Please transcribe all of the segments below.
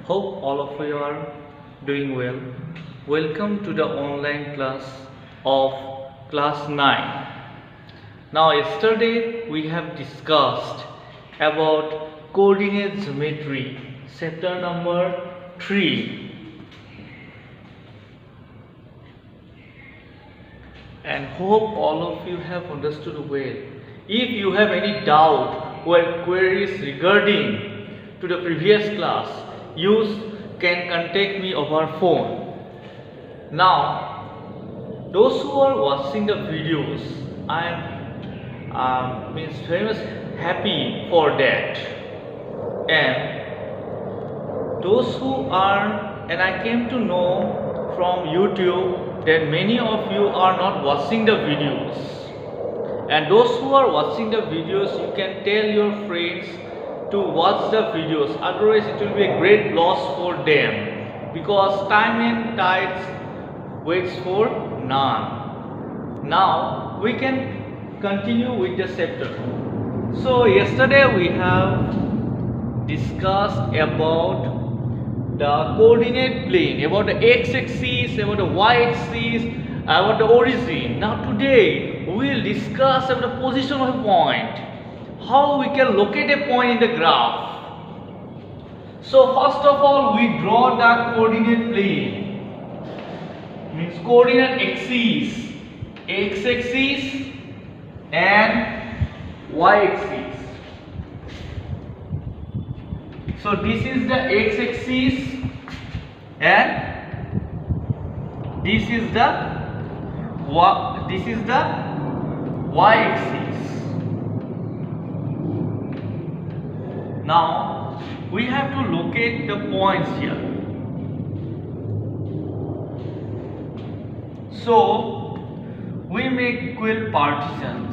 Hope all of you are doing well. Welcome to the online class of class 9. Now yesterday we have discussed about coordinate geometry, chapter number 3. And hope all of you have understood well. If you have any doubt or queries regarding to the previous class, you can contact me over phone. Now, those who are watching the videos, I am very much happy for that. And those who are, and I came to know from YouTube that many of you are not watching the videos. And those who are watching the videos, you can tell your friends to watch the videos, otherwise it will be a great loss for them, because time and tides waits for none. Now we can continue with the chapter. So yesterday we have discussed about the coordinate plane, about the x-axis, about the y-axis, about the origin. Now today we will discuss about the position of a point, how we can locate a point in the graph. So first of all, we draw the coordinate plane, means coordinate axis, x-axis and y-axis. So this is the x-axis and this is the y-axis. Now we have to locate the points here. So we make equal partitions.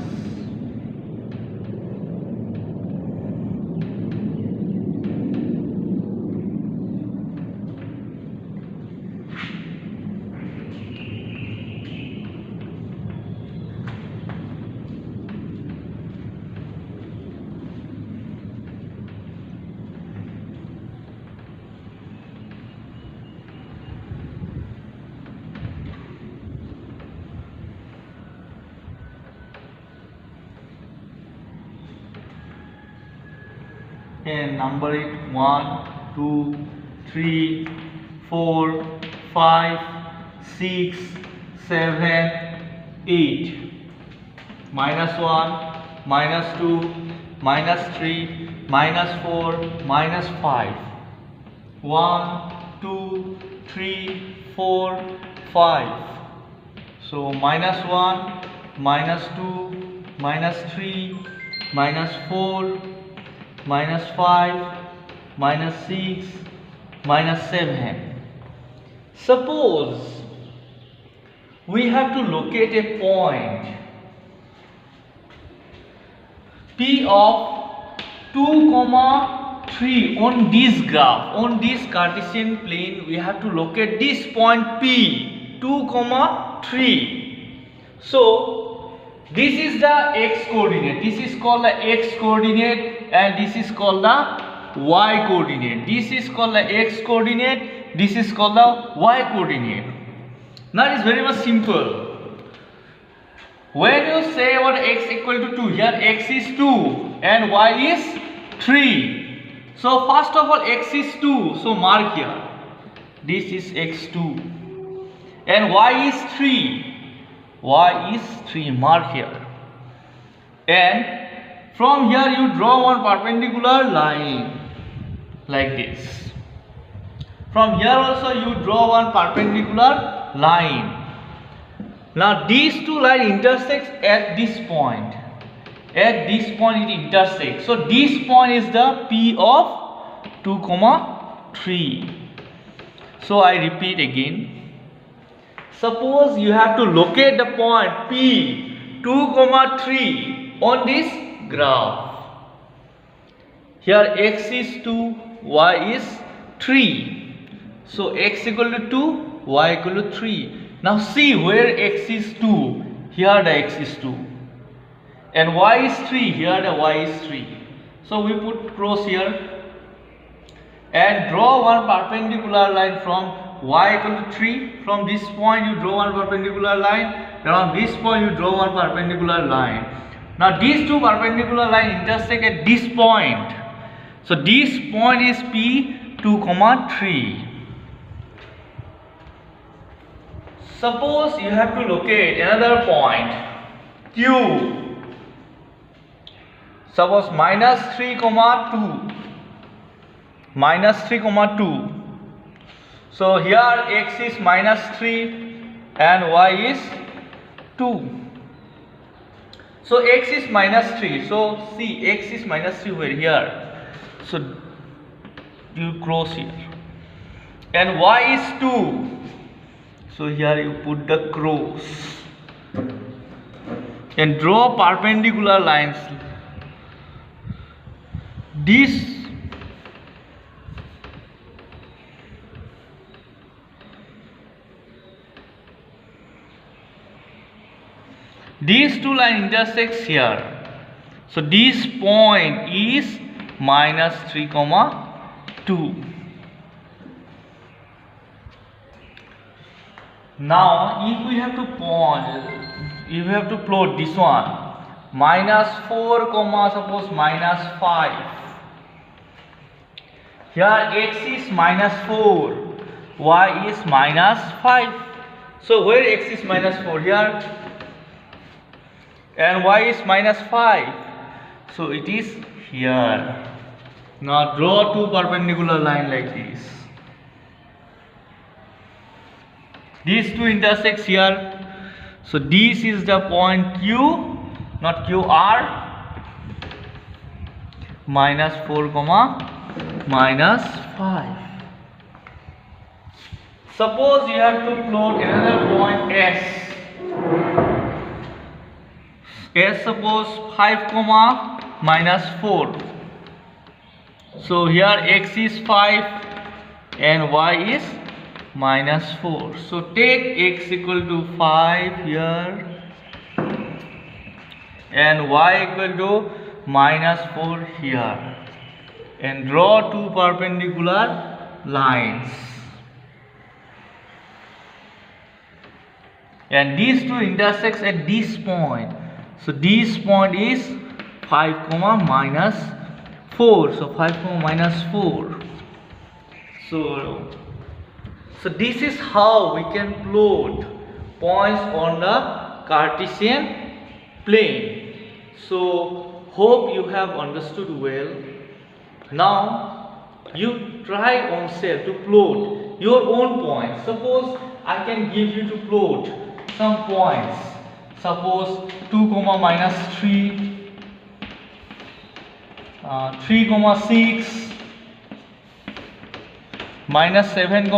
And number it 1, 2, 3, 4, 5, 6, 7, 8. Minus 1, minus 2, minus 3, minus 4, minus 5. 1, 2, 3, 4, 5. So minus 1, minus 2, minus 3, minus 4, minus 5, minus 6, minus 7. Suppose we have to locate a point P of 2, 3 on this graph, on this Cartesian plane. We have to locate this point P 2, 3. So this is the x coordinate, this is called the x coordinate, and this is called the y coordinate. This is called the x coordinate, this is called the y coordinate. Now it is very much simple. When you say about x equal to 2, here x is 2 and y is 3. So first of all, x is 2, so mark here. This is x2 and y is 3. Y is 3, mark here. And from here you draw one perpendicular line like this. From here also you draw one perpendicular line. Now these two lines intersect at this point. At this point it intersects. So this point is the P of 2, 3. So I repeat again. Suppose you have to locate the point P 2, 3 on this graph. Here x is 2, y is 3. So x equal to 2, y equal to 3. Now see where x is 2, here the x is 2. And y is 3, here the y is 3. So we put cross here. and draw one perpendicular line from y equal to 3. From this point you draw one perpendicular line, around this point you draw one perpendicular line. Now these two perpendicular lines intersect at this point. So this point is P 2, 3. Suppose you have to locate another point Q. Suppose -3, 2. -3, 2. So here x is -3 and y is 2. So x is -3. So see, x is -3 over here. So you cross here. And y is 2. So here you put the cross. And draw perpendicular lines. These two lines intersects here. So this point is -3, 2. Now if we have to plot this one, -4, suppose -5. Here x is -4, y is -5. So where x is -4? Here. And y is -5. So it is here. Now draw two perpendicular lines like this. These two intersects here. So this is the point Q, not QR. -4, -5. Suppose you have to plot another point S. Suppose 5, -4. So here x is 5 and y is -4. So take x equal to 5 here and y equal to -4 here, and draw two perpendicular lines. And these two intersects at this point. So this point is 5, -4. So 5, -4. So this is how we can plot points on the Cartesian plane. So hope you have understood well. Now you try on self to plot your own points. Suppose I can give you to plot some points. Suppose 2, -3, 3, 6, -7,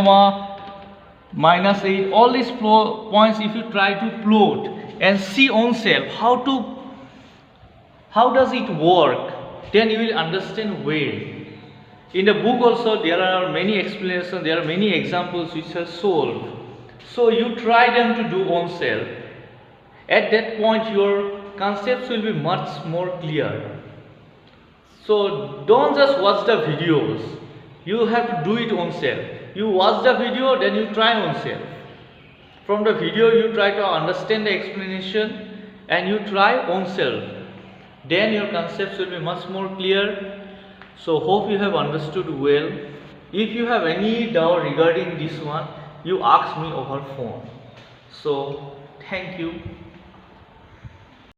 -8. All these points, if you try to plot and see on self how does it work, then you will understand well. In the book also there are many explanations, there are many examples which are solved. So you try them to do on self. At that point your concepts will be much more clear. So don't just watch the videos, you have to do it on self. You watch the video, then you try on self. From the video you try to understand the explanation and you try on self. Then your concepts will be much more clear. So hope you have understood well. If you have any doubt regarding this one, you ask me over phone. So thank you.